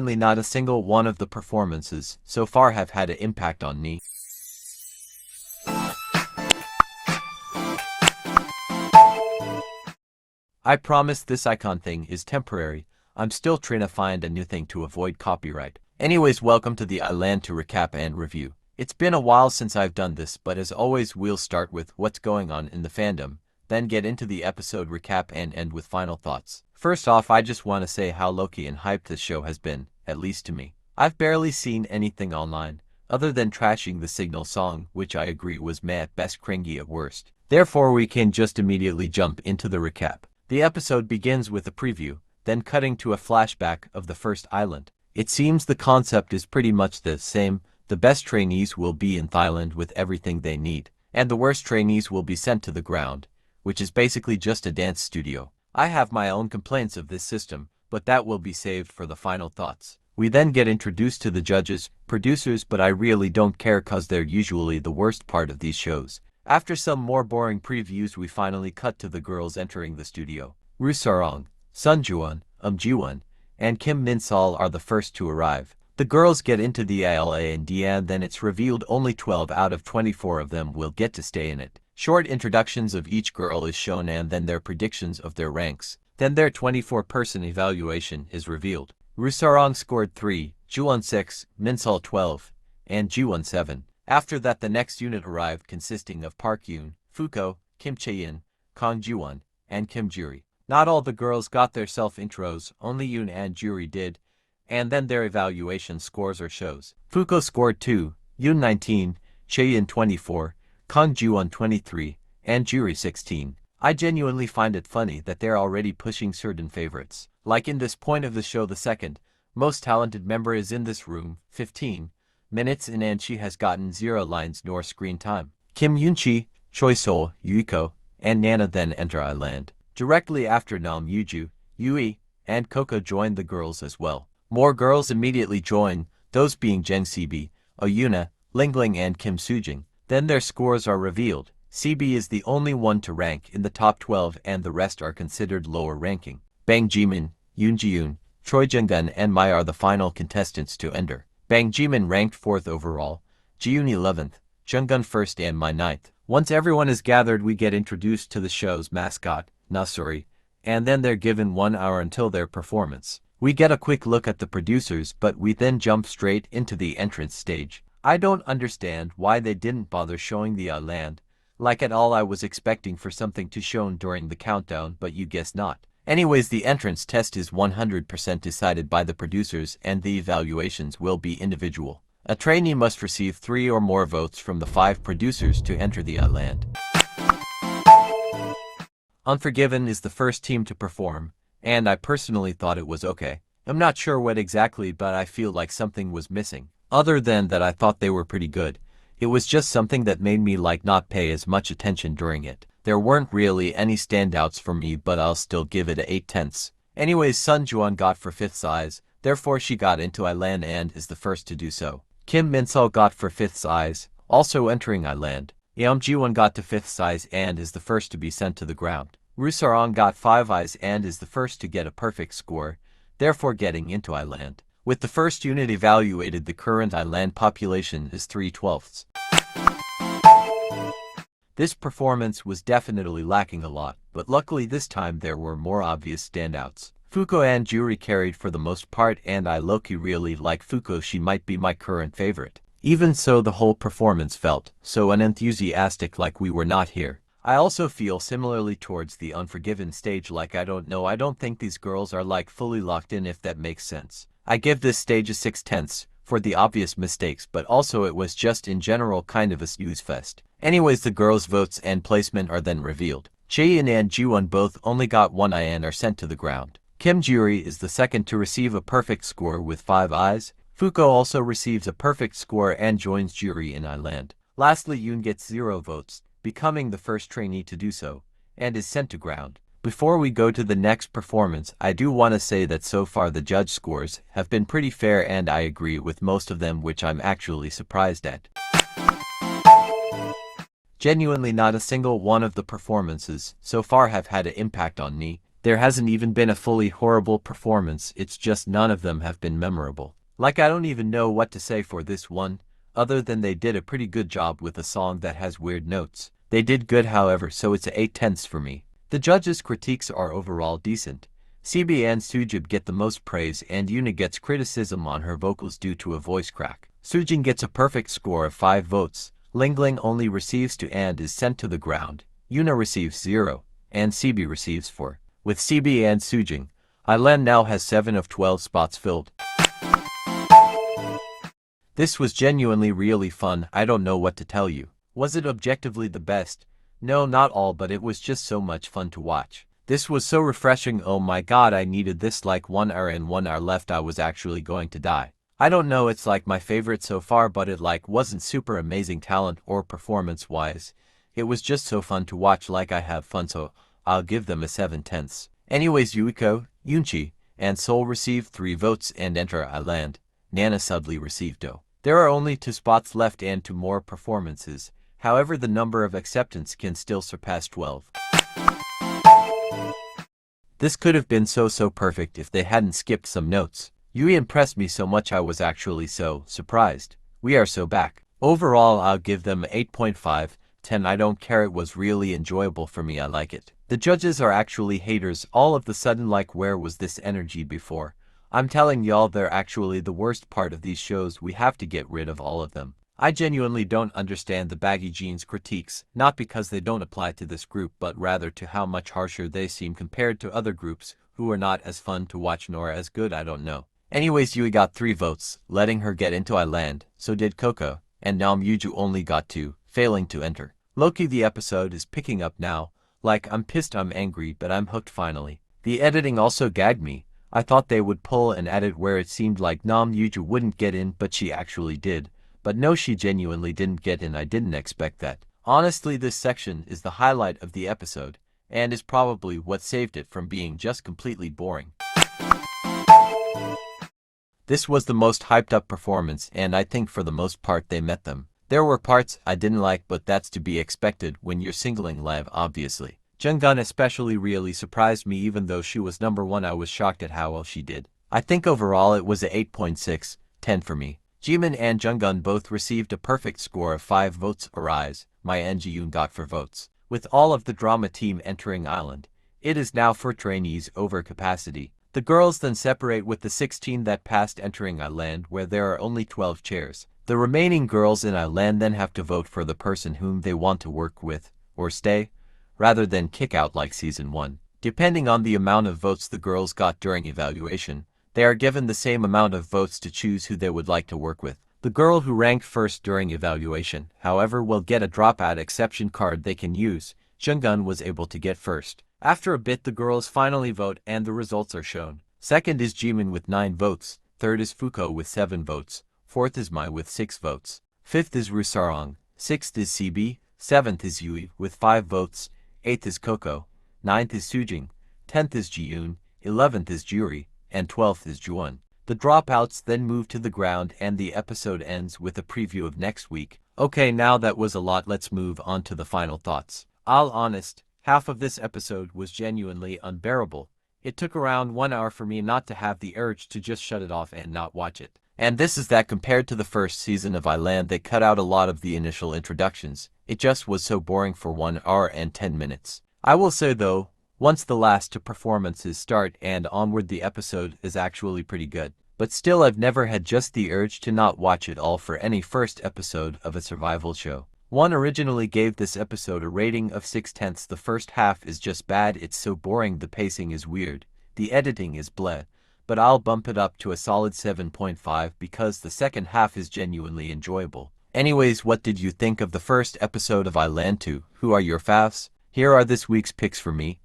Not a single one of the performances so far have had an impact on me. I promise this icon thing is temporary. I'm still trying to find a new thing to avoid copyright. Anyways, welcome to the ILAND to recap and review. It's been a while since I've done this, but as always we'll start with what's going on in the fandom, then get into the episode recap and end with final thoughts. First off, I just want to say how low-key and hyped this show has been, at least to me. I've barely seen anything online, other than trashing the Signal song, which I agree was meh at best, cringy at worst. Therefore we can just immediately jump into the recap. The episode begins with a preview, then cutting to a flashback of the first island. It seems the concept is pretty much the same. The best trainees will be in Thailand with everything they need, and the worst trainees will be sent to the ground, which is basically just a dance studio. I have my own complaints of this system, but that will be saved for the final thoughts. We then get introduced to the judges, producers, but I really don't care cause they're usually the worst part of these shows. After some more boring previews we finally cut to the girls entering the studio. Roo Sarong, Sun Juwon, Jiwon, and Kim Min Sol are the first to arrive. The girls get into the ILAND and then it's revealed only 12 out of 24 of them will get to stay in it. Short introductions of each girl is shown and then their predictions of their ranks. Then their 24-person evaluation is revealed. Roo Sarong scored 3, Juwon 6, Min Sol 12, and Jiwon 7. After that the next unit arrived consisting of Park Yoon, Fuko, Kim Chae-in, Kang Jiwon, and Kim Juri. Not all the girls got their self-intros, only Yoon and Juri did, and then their evaluation scores or shows. Fuko scored 2, Yoon 19, Chae-in 24, Kang Jiwon 23, and Juri 16. I genuinely find it funny that they're already pushing certain favorites. Like in this point of the show, the second most talented member is in this room, 15 minutes in, and she has gotten 0 lines nor screen time. Kim Yoon-chi, Choi Sol, Yuiko, and Nana then enter ILAND. Directly after Nam Yuju, Yui, and Coco join the girls as well. More girls immediately join, those being Jeng CB, Oyuna, Lingling and Kim Sujing. Then their scores are revealed. CB is the only one to rank in the top 12 and the rest are considered lower ranking. Bang Jimin, Yoon Ji-yoon, Choi Jung-gun and Mai are the final contestants to enter. Bang Jimin ranked 4th overall, Ji-yoon 11th, Jung-gun 1st and Mai 9th. Once everyone is gathered we get introduced to the show's mascot, Nasuri, and then they're given 1 hour until their performance. We get a quick look at the producers but we then jump straight into the entrance stage. I don't understand why they didn't bother showing the ILAND. Like at all, I was expecting for something to shown during the countdown, but you guess not. Anyways, the entrance test is 100% decided by the producers and the evaluations will be individual. A trainee must receive 3 or more votes from the 5 producers to enter the ILAND. Unforgiven is the first team to perform, and I personally thought it was okay. I'm not sure what exactly, but I feel like something was missing. Other than that, I thought they were pretty good. It was just something that made me not pay as much attention during it. There weren't really any standouts for me, but I'll still give it a 8/10. Anyways, Sun Juwon got for 5th size, therefore she got into ILAND and is the first to do so. Kim Min Sol got for 5th size, also entering ILAND. Jiwon got to 5th size and is the first to be sent to the ground. Roo Sarong got 5 eyes and is the first to get a perfect score, therefore getting into ILAND. With the first unit evaluated, the current ILAND population is 3/12. This performance was definitely lacking a lot, but luckily this time there were more obvious standouts. Fuko and Juri carried for the most part and I low-key really like Fuko, she might be my current favorite. Even so, the whole performance felt so unenthusiastic, like we were not here. I also feel similarly towards the Unforgiven stage, like I don't think these girls are fully locked in, if that makes sense. I give this stage a 6/10 for the obvious mistakes, but also it was just in general kind of a snooze fest. Anyways, the girls' votes and placement are then revealed. Chae-in and Jiwon both only got 1 eye and are sent to the ground. Kim Juri is the second to receive a perfect score with 5 eyes. Fuko also receives a perfect score and joins Juri in ILAND. Lastly, Yoon gets 0 votes, becoming the first trainee to do so, and is sent to ground. Before we go to the next performance, I do want to say that so far the judge scores have been pretty fair and I agree with most of them, which I'm actually surprised at. Genuinely not a single one of the performances so far have had an impact on me. There hasn't even been a fully horrible performance, it's just none of them have been memorable. Like I don't even know what to say for this one, other than they did a pretty good job with a song that has weird notes. They did good however, so it's a 8/10 for me. The judges' critiques are overall decent. CB and Sujib get the most praise and Yuna gets criticism on her vocals due to a voice crack. Sujin gets a perfect score of 5 votes, Lingling only receives 2 and is sent to the ground. Yuna receives 0, and CB receives 4. With CB and Sujin, ILAND now has 7 of 12 spots filled. This was genuinely really fun, I don't know what to tell you. Was it objectively the best? No, not all, but it was just so much fun to watch. This was so refreshing, oh my god, I needed this. Like 1 hour and 1 hour left, I was actually going to die. I don't know, it's like my favorite so far, but it like wasn't super amazing talent or performance wise. It was just so fun to watch, like I have fun, so I'll give them a 7/10. Anyways, Yuiko, Yunchi, and Seoul received 3 votes and enter ILAND. Nana Sudley received 0. There are only 2 spots left and 2 more performances. However, the number of acceptance can still surpass 12. This could have been so perfect if they hadn't skipped some notes. Yui impressed me so much, I was actually so surprised. We are so back. Overall, I'll give them 8.5/10. I don't care, it was really enjoyable for me, I like it. The judges are actually haters all of the sudden, like where was this energy before? I'm telling y'all, they're actually the worst part of these shows, we have to get rid of all of them. I genuinely don't understand the baggy jeans critiques, not because they don't apply to this group but rather to how much harsher they seem compared to other groups who are not as fun to watch nor as good, I don't know. Anyways, Yui got 3 votes, letting her get into ILAND, so did Coco, and Namyuju only got 2, failing to enter. Loki, the episode is picking up now, like I'm pissed, I'm angry, but I'm hooked finally. The editing also gagged me. I thought they would pull an edit where it seemed like Namyuju wouldn't get in, but she actually did. But no, she genuinely didn't get in, I didn't expect that. Honestly, this section is the highlight of the episode, and is probably what saved it from being just completely boring. This was the most hyped up performance, and I think for the most part they met them. There were parts I didn't like, but that's to be expected when you're singling live, obviously. Junggun especially really surprised me, even though she was number 1 I was shocked at how well she did. I think overall it was a 8.6/10 for me. Jimin and Junggun both received a perfect score of 5 votes. Arise, my and Ji-yoon got 4 votes. With all of the drama team entering ILAND, it is now for trainees over capacity. The girls then separate with the 16 that passed entering ILAND, where there are only 12 chairs. The remaining girls in ILAND then have to vote for the person whom they want to work with, or stay, rather than kick out like season 1. Depending on the amount of votes the girls got during evaluation, they are given the same amount of votes to choose who they would like to work with. The girl who ranked first during evaluation, however, will get a dropout exception card they can use. Junggun was able to get first. After a bit, the girls finally vote and the results are shown. Second is Jimin with 9 votes, third is Fuko with 7 votes, fourth is Mai with 6 votes, fifth is Rusarong, sixth is CB, seventh is Yui with 5 votes, eighth is Coco, ninth is Sujing, 10th is Ji-yoon, 11th is Juri, and 12th is Juwon. The dropouts then move to the ground and the episode ends with a preview of next week. Okay, now that was a lot, let's move on to the final thoughts. I'll honest, half of this episode was genuinely unbearable. It took around 1 hour for me not to have the urge to just shut it off and not watch it. And this is that compared to the first season of ILAND, they cut out a lot of the initial introductions. It just was so boring for 1 hour and 10 minutes. I will say though, once the last 2 performances start and onward, the episode is actually pretty good. But still, I've never had just the urge to not watch it all for any first episode of a survival show. One originally gave this episode a rating of 6/10. The first half is just bad, it's so boring, the pacing is weird, the editing is bleh, but I'll bump it up to a solid 7.5 because the second half is genuinely enjoyable. Anyways, what did you think of the first episode of ILAND 2? Who are your favs? Here are this week's picks for me.